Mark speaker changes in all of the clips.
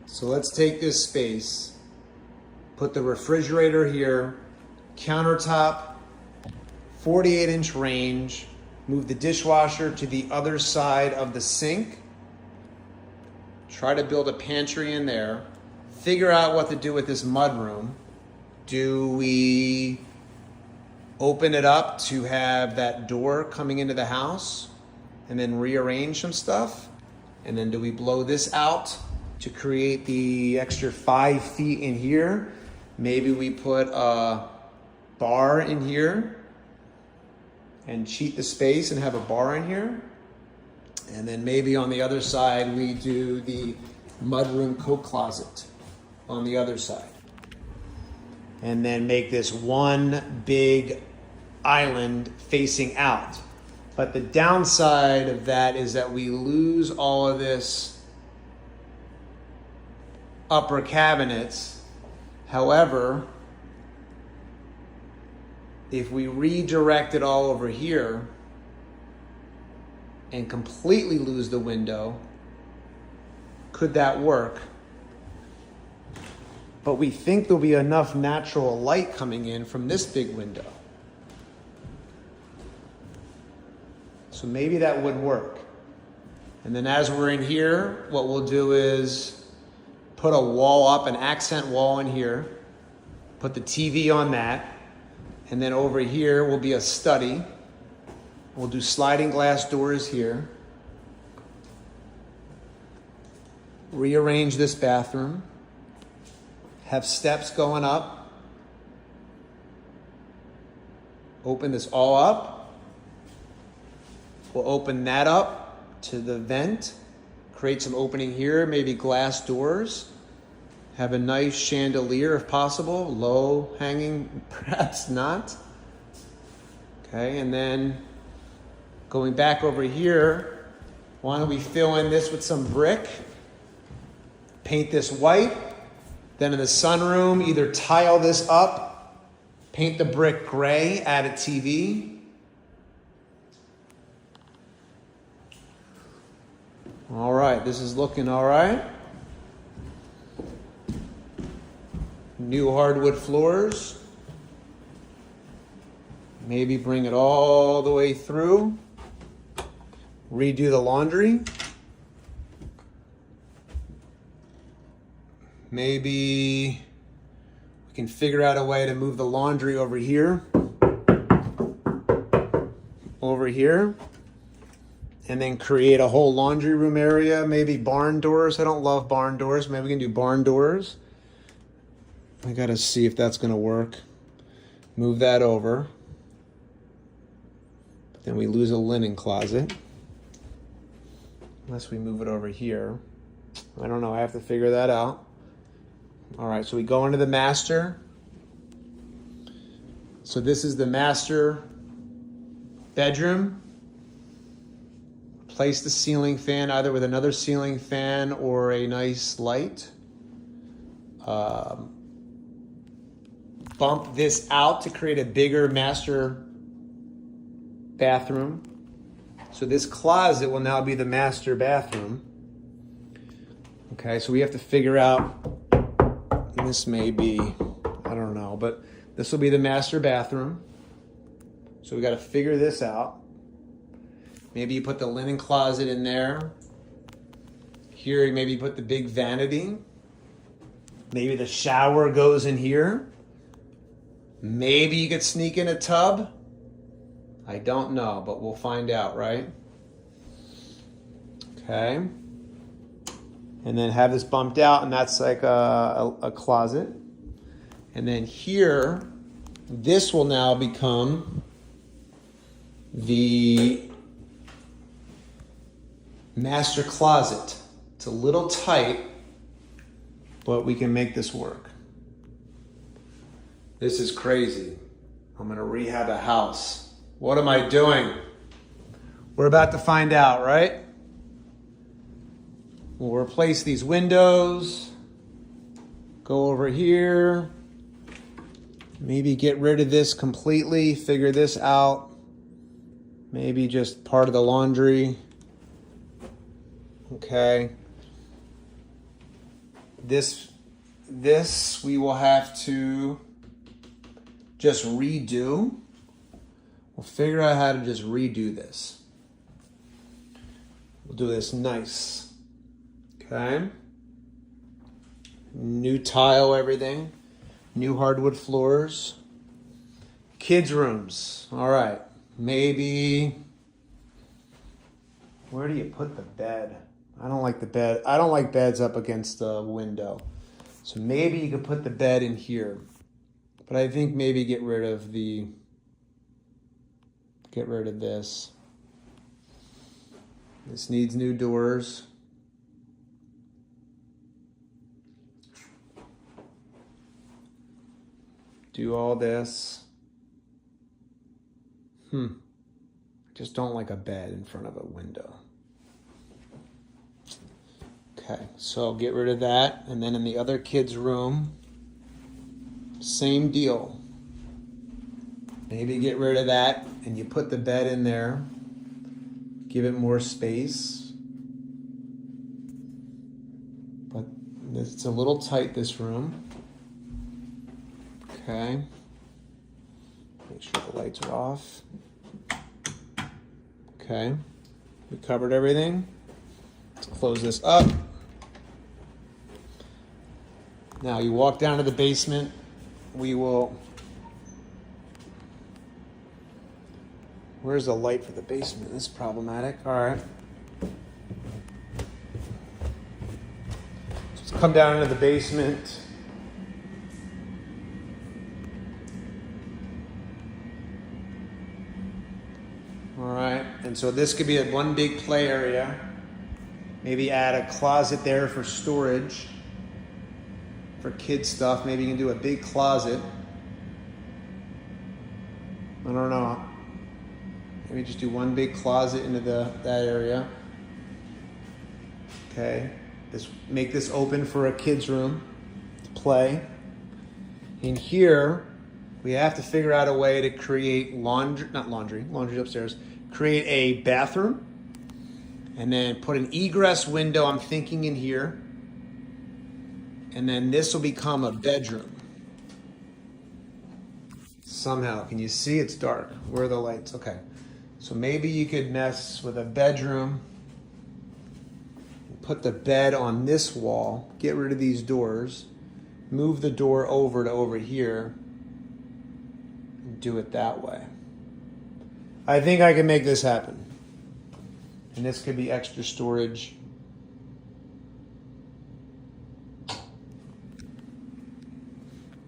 Speaker 1: So let's take this space, put the refrigerator here, countertop, 48-inch range, move the dishwasher to the other side of the sink, try to build a pantry in there, figure out what to do with this mudroom. Do we open it up to have that door coming into the house and then rearrange some stuff? And then do we blow this out to create the extra 5 feet in here? Maybe we put a bar in here and cheat the space and have a bar in here. And then maybe on the other side, we do the mudroom coat closet on the other side. And then make this one big island facing out. But the downside of that is that we lose all of this upper cabinets. However, if we redirect it all over here and completely lose the window, could that work? But we think there'll be enough natural light coming in from this big window. So maybe that would work. And then as we're in here, what we'll do is put a wall up, an accent wall in here, put the TV on that, and then over here will be a study. We'll do sliding glass doors here. Rearrange this bathroom. Have steps going up. Open this all up. We'll open that up to the vent. Create some opening here, maybe glass doors. Have a nice chandelier if possible. Low hanging, perhaps not. Okay, and then going back over here, why don't we fill in this with some brick? Paint this white. Then in the sunroom, either tile this up, paint the brick gray, add a TV. All right, this is looking all right. New hardwood floors. Maybe bring it all the way through. Redo the laundry. Maybe we can figure out a way to move the laundry over here. Over here. And then create a whole laundry room area. Maybe barn doors. I don't love barn doors. Maybe we can do barn doors. I gotta see if that's gonna work. Move that over. But then we lose a linen closet. Unless we move it over here. I don't know, I have to figure that out. All right, so we go into the master. So this is the master bedroom. Place the ceiling fan either with another ceiling fan or a nice light. Bump this out to create a bigger master bathroom. So this closet will now be the master bathroom. Okay, so we have to figure out, this may be, I don't know, but this will be the master bathroom. So we got to figure this out. Maybe you put the linen closet in there. Here, maybe you put the big vanity. Maybe the shower goes in here. Maybe you could sneak in a tub. I don't know, but we'll find out, right? Okay. And then have this bumped out, and that's like a closet. And then here, this will now become the master closet. It's a little tight, but we can make this work. This is crazy. I'm gonna rehab a house. What am I doing? We're about to find out, right? We'll replace these windows. Go over here. Maybe get rid of this completely, figure this out. Maybe just part of the laundry. Okay. This we will have to just redo. We'll figure out how to just redo this. We'll do this nice. Okay. New tile, everything. New hardwood floors. Kids' rooms. All right. Maybe. Where do you put the bed? I don't like the bed. I don't like beds up against the window. So maybe you could put the bed in here. But I think maybe get rid of this. This needs new doors. Do all this. I just don't like a bed in front of a window. Okay, so get rid of that. And then in the other kid's room, same deal. Maybe get rid of that and you put the bed in there. Give it more space. But it's a little tight, this room. Okay. Make sure the lights are off. Okay. We covered everything. Let's close this up. Now you walk down to the basement. We will... Where's the light for the basement? This is problematic. All right. Let's come down into the basement. All right. And so this could be one big play area. Maybe add a closet there for storage. For kids stuff. Maybe you can do a big closet. I don't know. Maybe just do one big closet into that area. Okay. Make this open for a kid's room to play. In here, we have to figure out a way to create laundry's upstairs. Create a bathroom. And then put an egress window, I'm thinking, in here. And then this will become a bedroom. Somehow, can you see? It's dark. Where are the lights? Okay. So maybe you could mess with a bedroom. Put the bed on this wall. Get rid of these doors. Move the door over to over here. And do it that way. I think I can make this happen. And this could be extra storage.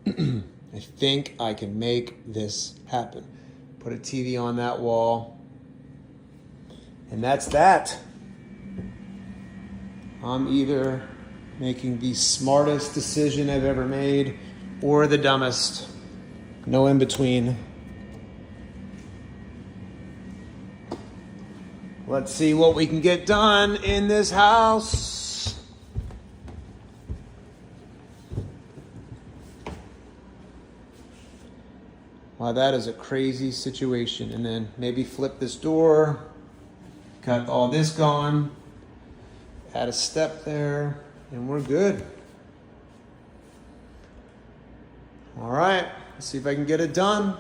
Speaker 1: I think I can make this happen. Put a TV on that wall. And that's that. I'm either making the smartest decision I've ever made or the dumbest. No in between. Let's see what we can get done in this house. Wow, that is a crazy situation. And then maybe flip this door. Got all this going. Add a step there. And we're good. All right. Let's see if I can get it done.